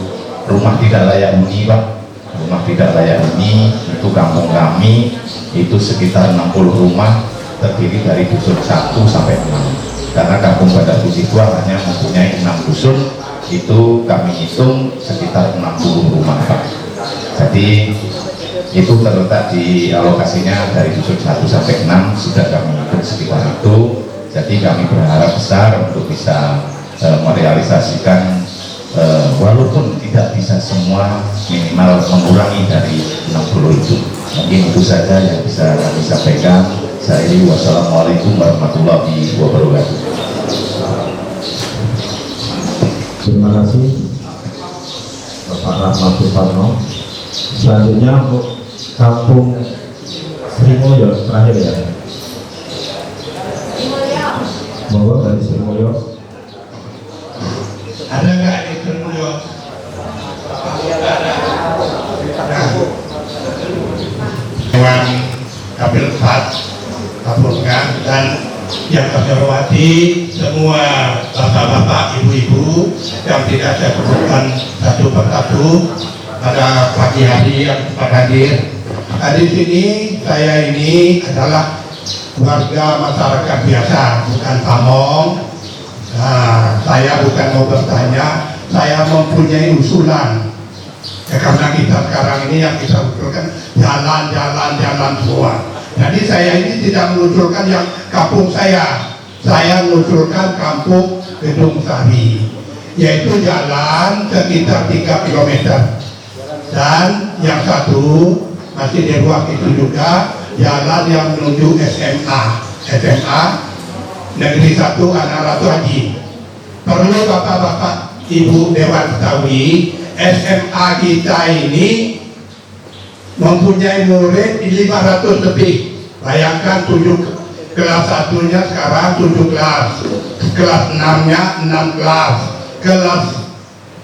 rumah tidak layak huni Pak. Rumah tidak layak huni itu kampung kami itu sekitar 60 rumah, terdiri dari dusun 1 sampai 6. Karena Kampung Padan Putih Tua hanya mempunyai 6 dusun, itu kami hitung sekitar 60 rumah Pak. Jadi itu terletak di alokasinya dari dusun 1 sampai 6 sudah kami hitung sekitar itu. Jadi kami berharap besar untuk bisa merealisasikan walaupun tidak bisa semua, minimal mengurangi dari 60 itu. Mungkin itu saja yang bisa kami sampaikan. Saya wassalamualaikum warahmatullahi wabarakatuh. Terima kasih Bapak Rahmat Suparno. Selanjutnya untuk kampung Srimulyo terakhir ya. Monggo dari Srimulyo. Ada nggak di Srimulyo? Dewan Kapil 4 kabulkan, dan yang kami hormati semua bapak-bapak, ibu-ibu yang tidak saya sebutkan satu persatu pada pagi hari yang hadir. Di sini saya ini adalah warga masyarakat biasa, bukan pamong. Nah, saya bukan mau bertanya, saya mempunyai usulan. Ya, karena kita sekarang ini yang kita usulkan jalan semua. Jadi saya ini tidak mengusulkan yang kampung saya mengusulkan kampung Gedung Sari, yaitu jalan sekitar 3 km. Dan yang satu masih di ruang itu juga jalan yang menuju SMA Negeri 1 Anak Ratu Haji. Perlu bapak-bapak ibu dewan ketahui, SMA kita ini mempunyai murid 500 lebih. Bayangkan 7 kelas 1-nya sekarang 7 kelas, kelas 6-nya 6 kelas, kelas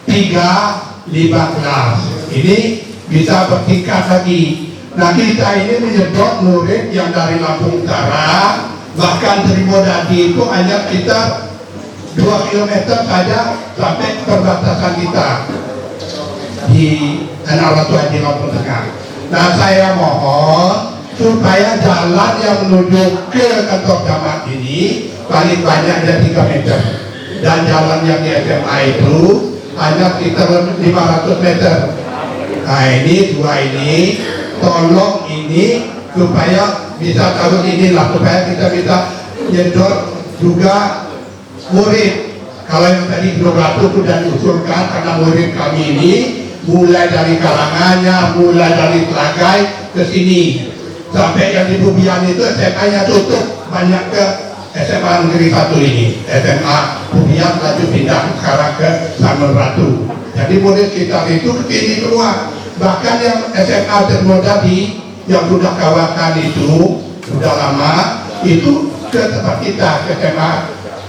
3 5 kelas. Ini bisa bertingkat lagi. Nah, kita ini menyedot murid yang dari Lampung Utara, bahkan Trikodadi itu hanya kita 2 km saja sampai perbatasan kita di Anak Ratu Haji Lampung Tengah. Nah, saya mohon supaya jalan yang menuju ke kantor camat ini paling banyak ada 3 meter, dan jalan yang di SMA itu hanya sekitar 500 meter. Nah, ini 2 ini tolong ini supaya bisa tahu inilah, supaya kita bisa nyedot juga murid. Kalau yang tadi 200 sudah diusulkan, karena murid kami ini mulai dari kalangannya, mulai dari Telagai ke sini sampai yang di Bubian itu SMA-nya tutup, banyak ke SMA Negeri 1 ini, SMA Bubian lanjut pindah sekarang ke Sanur Ratu. Jadi murid kita itu ke sini semua. Bahkan yang SMA Trikodadi yang sudah kawakan itu sudah lama itu ke tempat kita ke SMA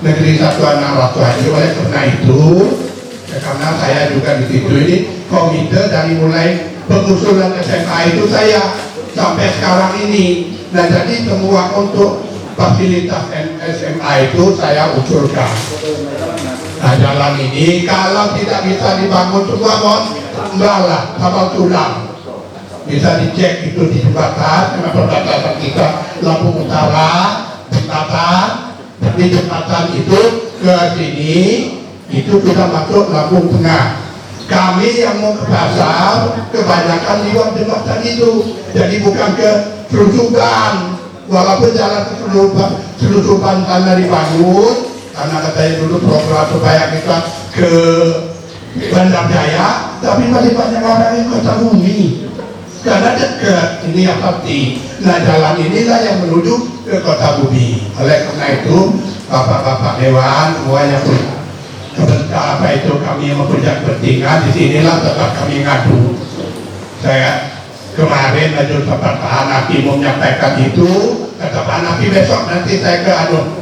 Negeri 1 Anak Ratu Haji. Oleh karena itu, karena saya juga di situ ini komite dari mulai pengusulan SMA itu saya sampai sekarang ini. Nah jadi semua untuk fasilitas SMA itu saya usulkan. Nah jalan ini kalau tidak bisa dibangun semua balah kapal tulang bisa dicek itu di jembatan karena perbatasan kita Lampung Utara jembatan, di jembatan itu ke sini itu sudah masuk Lampung Tengah. Kami yang mau ke pasar kebanyakan di luar jembatan itu, jadi bukan ke Selusuban, walaupun jalan ke Selusuban karena dibangun karena katanya dulu program supaya kita ke Bandar Jaya, tapi masih banyak orang yang kota bumi karena dekat ini yang pasti. Nah jalan inilah yang menuju ke kota bumi. Oleh karena itu bapak-bapak dewan semuanya pun apa itu kami yang mempunyai kepentingan di sinilah tempat kami ngadu. Saya kemarin aja tempat Pak Hanafi mau menyampaikan itu, kata Pak Hanafi besok nanti saya ke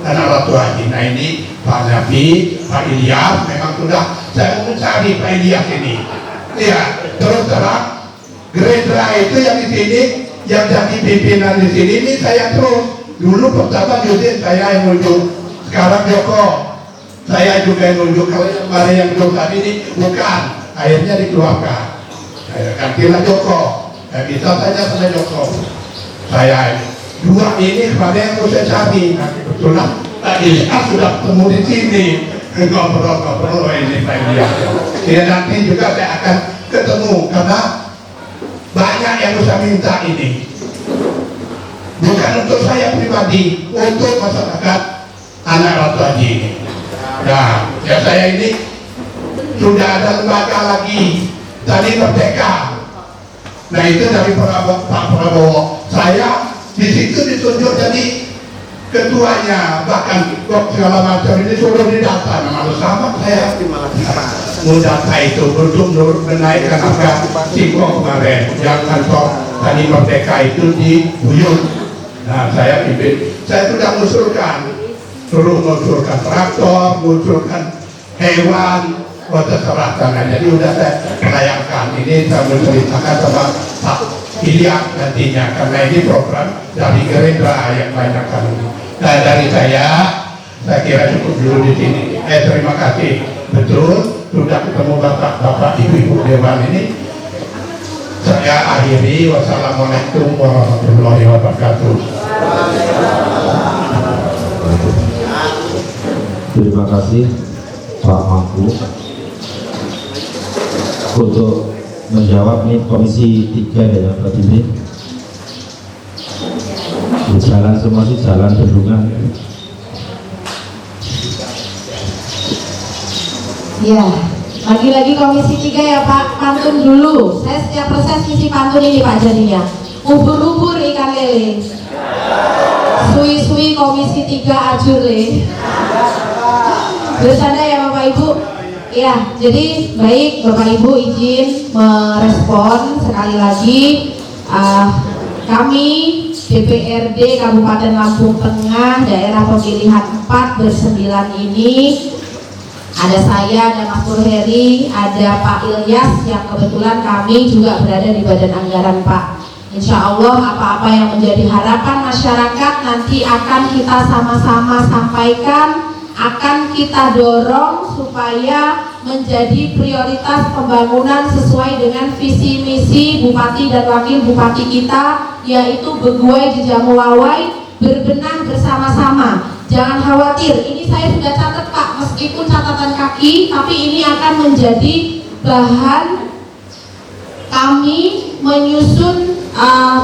Anak Ratu Haji. Nah ini Pak Hanafi, Pak Ilyas memang sudah saya mau mencari Pak Ilyas ini. Iya, terus terang Gerindra itu yang di sini yang jadi pimpinan di sini ini saya terus dulu pertama Yudin saya yang nunjuk, sekarang Joko saya juga yang nunjuk. Kalau yang kemarin yang nunjuk tadi ini bukan, akhirnya dikeluarkan. Saya gantilah Joko. Saya bisa tanya sama Joko. Saya dua ini kemarin yang saya cari. Kebetulan tadi sudah ketemu di sini ngobrol-ngobrol ini Pak Ilyas. Ya nanti juga saya akan ketemu karena banyak yang bisa minta ini. Bukan untuk saya pribadi, untuk masyarakat Anak Ratu Haji ini. Nah, ya saya ini sudah ada lembaga lagi tadi Merdeka. Nah itu dari Pak Prabowo. Saya di situ ditunjuk jadi ketuanya, bahkan segala macam ini suruh didata. Nah, malu sama saya mau data itu untuk menaikkan harga singkong kemarin. Jangan kok tadi Merdeka itu dibuyut. Nah saya pimpin, saya sudah mengusulkan, suruh mengusulkan traktor, mengusulkan hewan, terserah sana. Jadi udah saya layangkan ini, saya menceritakan sama Pak Ilyas nantinya karena ini program dari Gerindra yang banyak kan. Nah dari saya kira cukup dulu di sini. Terima kasih, betul sudah ketemu bapak-bapak ibu-ibu dewan ini. Saya akhiri, wassalamualaikum warahmatullahi wabarakatuh. Terima kasih Pak Mangku untuk menjawab nih Komisi 3 ya Pak Dini. Jalan semua sih jalan bendungan. Ya, lagi-lagi Komisi 3 ya Pak, pantun dulu. Saya setiap proses isi pantun ini Pak jadinya. Ubur-ubur ikan lele, suwi-suwi Komisi 3 ajurle. Bercanda ya Bapak Ibu. Ya, jadi baik Bapak Ibu izin merespon sekali lagi. Kami DPRD Kabupaten Lampung Tengah daerah pemilihan 4 bersembilan ini ada saya, ada Mas Pur Heri, ada Pak Ilyas yang kebetulan kami juga berada di Badan Anggaran Pak. Insya Allah apa-apa yang menjadi harapan masyarakat nanti akan kita sama-sama sampaikan, akan kita dorong supaya menjadi prioritas pembangunan sesuai dengan visi misi Bupati dan Wakil Bupati kita, yaitu Beguai di Jamuawai, berbenah bersama-sama. Jangan khawatir, ini saya sudah catat Pak, meskipun catatan kaki, tapi ini akan menjadi bahan kami menyusun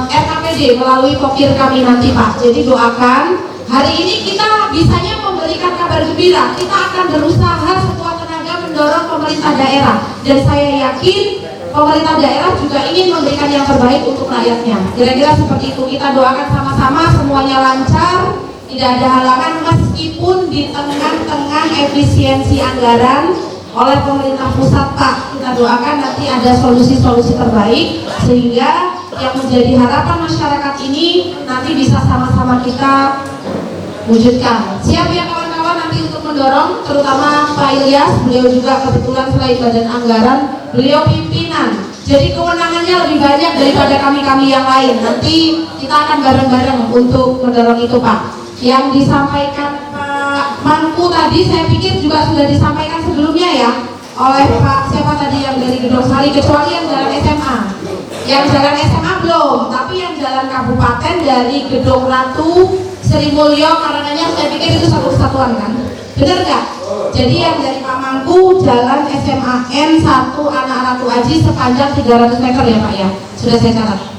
RKPD melalui pokir kami nanti Pak. Jadi doakan, hari ini kita bisanya memberikan kabar gembira, kita akan berusaha sekuat tenaga mendorong pemerintah daerah, dan saya yakin pemerintah daerah juga ingin memberikan yang terbaik untuk rakyatnya. Kira-kira seperti itu, kita doakan sama-sama semuanya lancar, tidak ada halangan meskipun di tengah-tengah efisiensi anggaran oleh pemerintah pusat Pak. Kita doakan nanti ada solusi-solusi terbaik sehingga yang menjadi harapan masyarakat ini nanti bisa sama-sama kita wujudkan. Siap ya kawan-kawan nanti untuk mendorong, terutama Pak Ilyas, beliau juga kebetulan selain badan anggaran, beliau pimpinan. Jadi kewenangannya lebih banyak daripada kami-kami yang lain. Nanti kita akan bareng-bareng untuk mendorong itu Pak. Yang disampaikan Pak Mangku tadi saya pikir juga sudah disampaikan sebelumnya ya oleh Pak siapa tadi yang dari Gedong Sari, kecuali yang jalan SMA. Yang jalan SMA belum, tapi yang jalan kabupaten dari Gedong Ratu, Sri Mulyo, Karanganyar, saya pikir itu satu kesatuan kan? Benar nggak? Jadi yang dari Pak Mangku, jalan SMA N1 Anak Ratu Aji sepanjang 300 meter ya Pak ya? Sudah saya catat.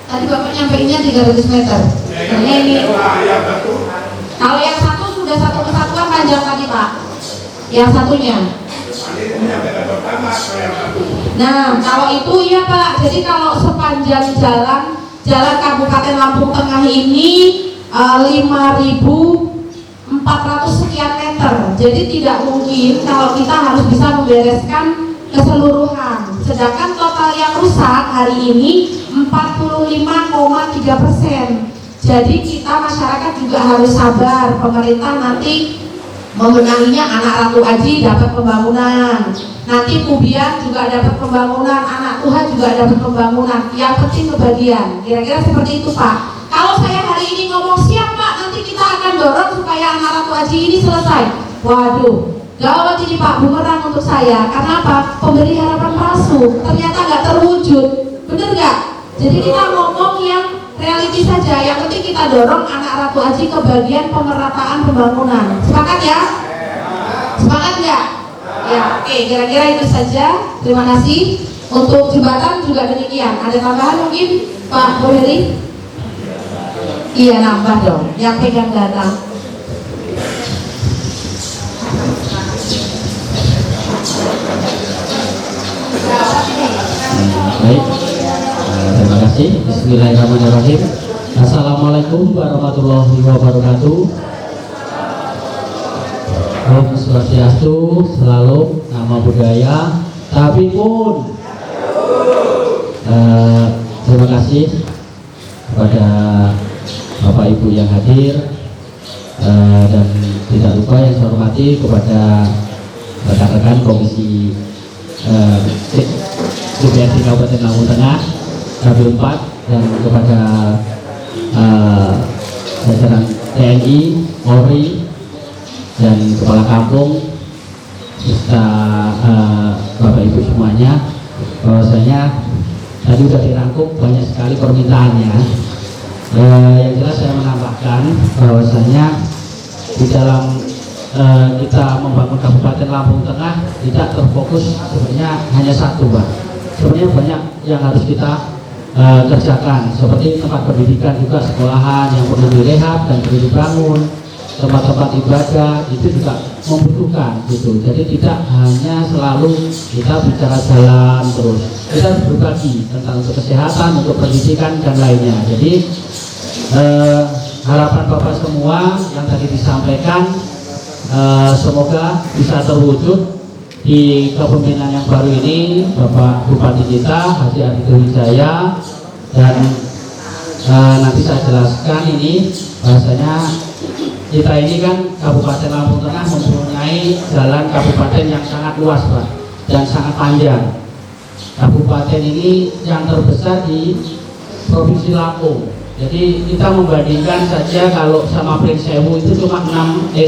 Tadi Bapak nyampeinnya 300 meter. Nah, ini. Kalau yang satu sudah satu kesatuan panjang tadi Pak. Yang satunya. Nah, kalau itu ya Pak, jadi kalau sepanjang jalan Kabupaten Lampung Tengah ini 5.400 sekian meter. Jadi tidak mungkin kalau kita harus bisa membereskan keseluruhan. Sedangkan total yang rusak hari ini 45,3%. Jadi kita masyarakat juga harus sabar. Pemerintah nanti membenahinya, Anak Ratu Aji dapat pembangunan, nanti Kubian juga dapat pembangunan, Anak Tuhan juga dapat pembangunan. Yang penting kebagian. Kira-kira seperti itu Pak. Kalau saya hari ini ngomong siap Pak, nanti kita akan dorong supaya Anak Ratu Aji ini selesai. Waduh, gawat ini Pak, bumerang untuk saya. Karena apa? Pemberi harapan palsu, ternyata nggak terwujud. Bener nggak? Jadi kita ngomong yang reality saja. Yang penting kita dorong Anak Ratu Aji ke bagian pemerataan pembangunan. Sepakat ya? Sepakat nggak? Ya, oke. Kira-kira itu saja. Terima kasih. Untuk jembatan juga demikian. Ada tambahan mungkin Pak Boheri? Iya, nambah dong. Yang pegang data. Baik. Terima kasih. Bismillahirrahmanirrahim. Assalamualaikum warahmatullahi wabarakatuh. Om Swastiastu, selalu nama budaya, tapi pun terima kasih kepada Bapak Ibu yang hadir, dan tidak lupa yang saya hormati kepada rekan-rekan Komisi DPRD Kabupaten Lampung Tengah KB4 dan kepada jajaran TNI, Polri dan kepala kampung serta Bapak Ibu semuanya. Bahwasanya tadi sudah dirangkum banyak sekali permintaannya. Yang jelas saya menambahkan bahwasanya di dalam kita membangun Kabupaten Lampung Tengah tidak terfokus sebenarnya hanya satu Pak. Sebenarnya banyak yang harus kita kerjakan, seperti tempat pendidikan juga, sekolahan yang perlu direhab dan perlu dibangun, tempat-tempat ibadah itu juga membutuhkan gitu. Jadi tidak hanya selalu kita bicara jalan terus, kita harus berbagi tentang untuk kesehatan, untuk pendidikan dan lainnya. Jadi harapan Bapak semua yang tadi disampaikan semoga bisa terwujud di kepemimpinan yang baru ini Bapak Bupati kita Haji Adito Wijaya. Dan nanti saya jelaskan ini bahasanya kita ini kan Kabupaten Lampung Tengah mempunyai jalan kabupaten yang sangat luas Pak, dan sangat panjang. Kabupaten ini yang terbesar di Provinsi Lampung. Jadi kita membandingkan saja kalau sama Pringsewu itu cuma 9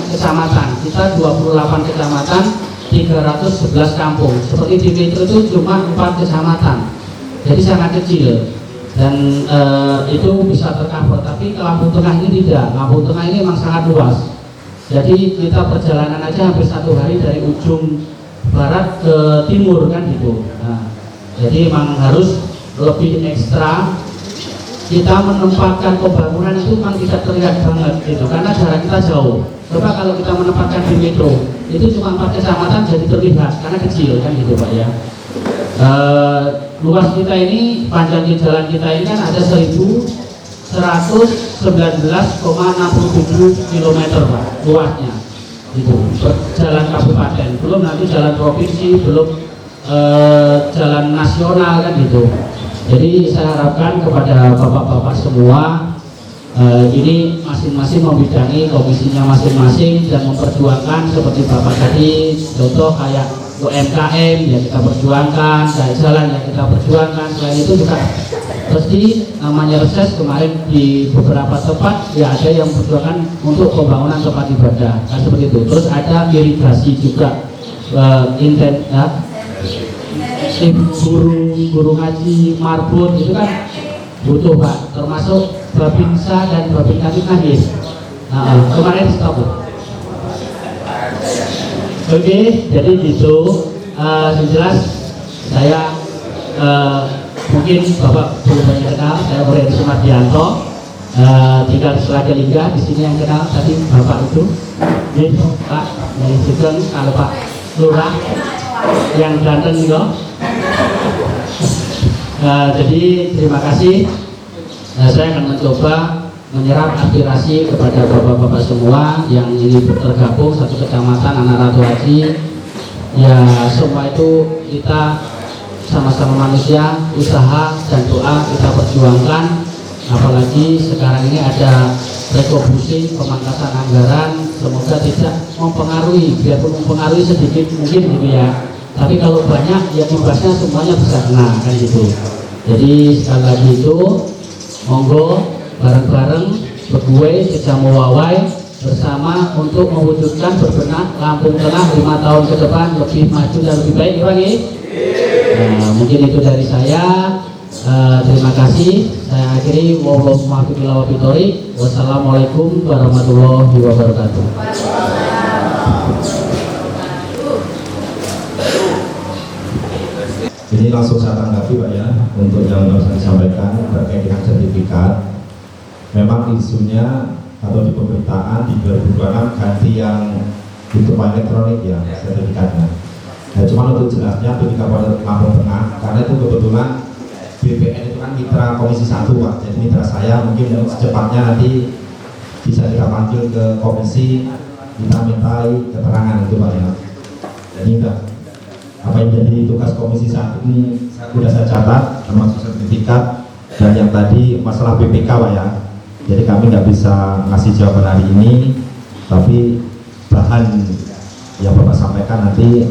kecamatan, kita 28 kecamatan, 311 kampung. Seperti di Metro itu cuma 4 kecamatan, jadi sangat kecil dan itu bisa tercover. Tapi ke Lampung Tengah ini tidak. Lampung Tengah ini memang sangat luas. Jadi kita perjalanan aja hampir 1 hari dari ujung barat ke timur kan gitu. Nah, jadi memang harus lebih ekstra. Kita menempatkan pembangunan itu memang tidak terlihat banget gitu, karena jarak kita jauh. Coba kalau kita menempatkan di Metro itu cuma 4 kecamatan, jadi terlihat karena kecil kan gitu Pak ya. Luas kita ini, panjang di jalan kita ini kan ada 1119,67 km Pak luasnya itu jalan kabupaten, belum nanti jalan provinsi, belum jalan nasional kan gitu. Jadi saya harapkan kepada bapak-bapak semua, ini masing-masing membidangi komisinya masing-masing dan memperjuangkan seperti bapak tadi, contoh kayak UMKM yang kita perjuangkan, kayak jalan yang kita perjuangkan. Selain itu juga pasti namanya reses kemarin di beberapa tempat ya ada yang memperjuangkan untuk pembangunan tempat ibadah, kan seperti itu. Terus ada irigasi juga, guru ngaji marbun itu kan butuh Pak, termasuk babinsa dan babinsa nahis. Kemarin stop. Oke, jadi gitu. Yang jelas saya mungkin Bapak belum banyak kenal, saya Murid Sumardianto, tinggal di Selagalingga. Di sini yang kenal tadi Bapak itu, ini Pak dari Sugeng, kalau Pak Lurah yang ganteng juga. Jadi terima kasih. Saya akan mencoba menyerap aspirasi kepada bapak-bapak semua yang ini tergabung satu kecamatan Anak Ratu Haji. Ya semua itu kita sama-sama manusia, usaha dan doa kita perjuangkan. Apalagi sekarang ini ada retribusi pemangkasan anggaran, semoga tidak mempengaruhi, biarpun mempengaruhi sedikit mungkin gitu ya. Tapi kalau banyak ya imbasnya semuanya bisa kena kan gitu. Jadi sekali lagi itu monggo bareng-bareng bergue sejamu wawai bersama untuk mewujudkan berbenah Lampung Tengah 5 tahun ke depan lebih maju dan lebih baik lagi. Mungkin itu dari saya. Terima kasih. Saya akhiri wassalamualaikum warahmatullahi wabarakatuh. Ini langsung saya tanggapi Pak ya, untuk yang harus disampaikan terkait dengan sertifikat. Memang isunya atau di pemberitaan di 2026 ganti yang itu elektronik ya sertifikatnya. Nah, cuma untuk jelasnya untuk di Kabupaten Lampung Tengah, karena itu kebetulan BPN itu kan mitra Komisi 1 Pak, jadi mitra saya mungkin secepatnya nanti bisa kita panggil ke komisi, kita mintai keterangan itu Pak ya. Jadi enggak apa yang jadi tugas Komisi 1 ini sudah saya catat, termasuk sertifikat dan yang tadi masalah BPK Pak ya. Jadi kami nggak bisa ngasih jawaban hari ini, tapi bahan yang Bapak sampaikan nanti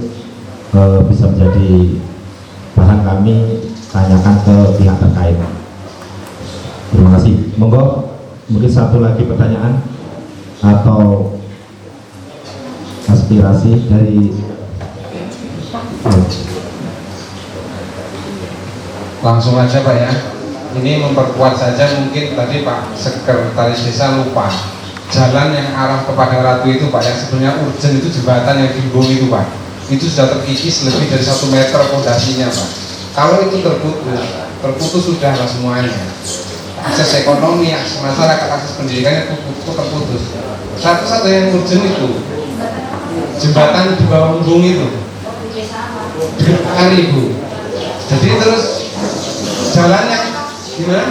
bisa menjadi bahan kami tanyakan ke pihak terkait. Terima kasih. Monggo, mungkin satu lagi pertanyaan atau aspirasi dari langsung aja Pak ya. Ini memperkuat saja, mungkin tadi Pak Sekretaris Desa lupa jalan yang arah ke Padang Ratu itu Pak, yang sebenarnya urgent itu jembatan yang dibangun itu Pak, itu sudah terkikis lebih dari 1 meter fondasinya Pak. Kalau itu terputus sudah lah semuanya. Akses ekonomi, akses masyarakat, akses pendidikannya terputus. Satu-satu yang urgent itu jembatan di bawah embung itu Ibu. Jadi terus jalannya gimana?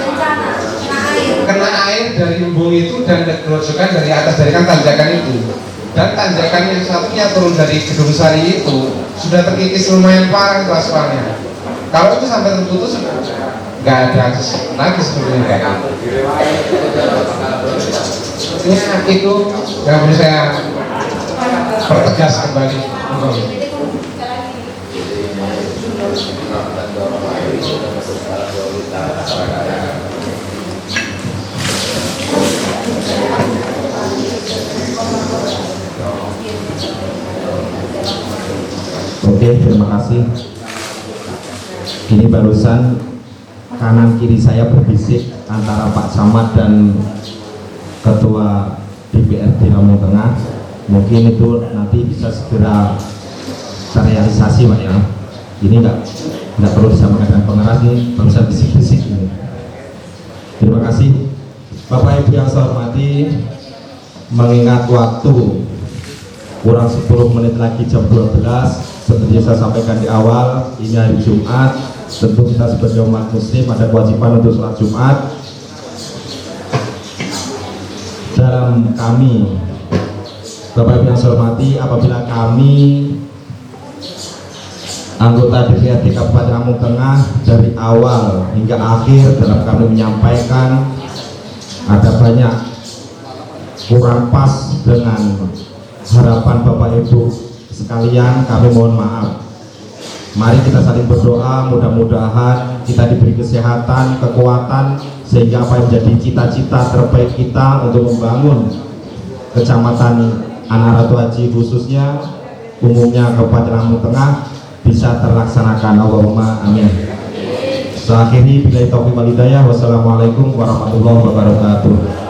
Kena air dari embung itu dan gerojokan dari atas, dari kan tanjakan itu. Dan tanjakan yang satunya turun dari Gedung Sari itu sudah terkikis lumayan parah itu aspalnya. Kalau itu sampai terputus nggak ada akses lagi sebenarnya. Ya itu yang perlu saya pertegas kembali. Oke, terima kasih. Ini barusan kanan kiri saya berbisik antara Pak Samad dan Ketua DPRD Lampung Tengah. Mungkin itu nanti bisa segera terrealisasi Pak ya. Ini nggak perlu disamakan dengan pengeras, ini barusan bisik-bisik ini. Terima kasih Bapak Ibu yang saya hormati. Mengingat waktu kurang 10 menit lagi jam 12, seperti yang saya sampaikan di awal, ini hari Jumat. Tentu kita sebagai umat muslim ada kewajiban untuk sholat Jumat. Dalam kami, Bapak Ibu yang saya hormati, apabila kami anggota DPRD Kabupaten Lampung Tengah dari awal hingga akhir dalam kami menyampaikan ada banyak kurang pas dengan harapan Bapak Ibu sekalian, kami mohon maaf. Mari kita saling berdoa, mudah-mudahan kita diberi kesehatan, kekuatan, sehingga apa yang menjadi cita-cita terbaik kita untuk membangun Kecamatan Anak Ratu Aji khususnya, umumnya Kabupaten Lampung Tengah, bisa terlaksanakan. Allahumma amin. Seakhiri billahi taufiq wal hidayah. Wassalamualaikum warahmatullahi wabarakatuh.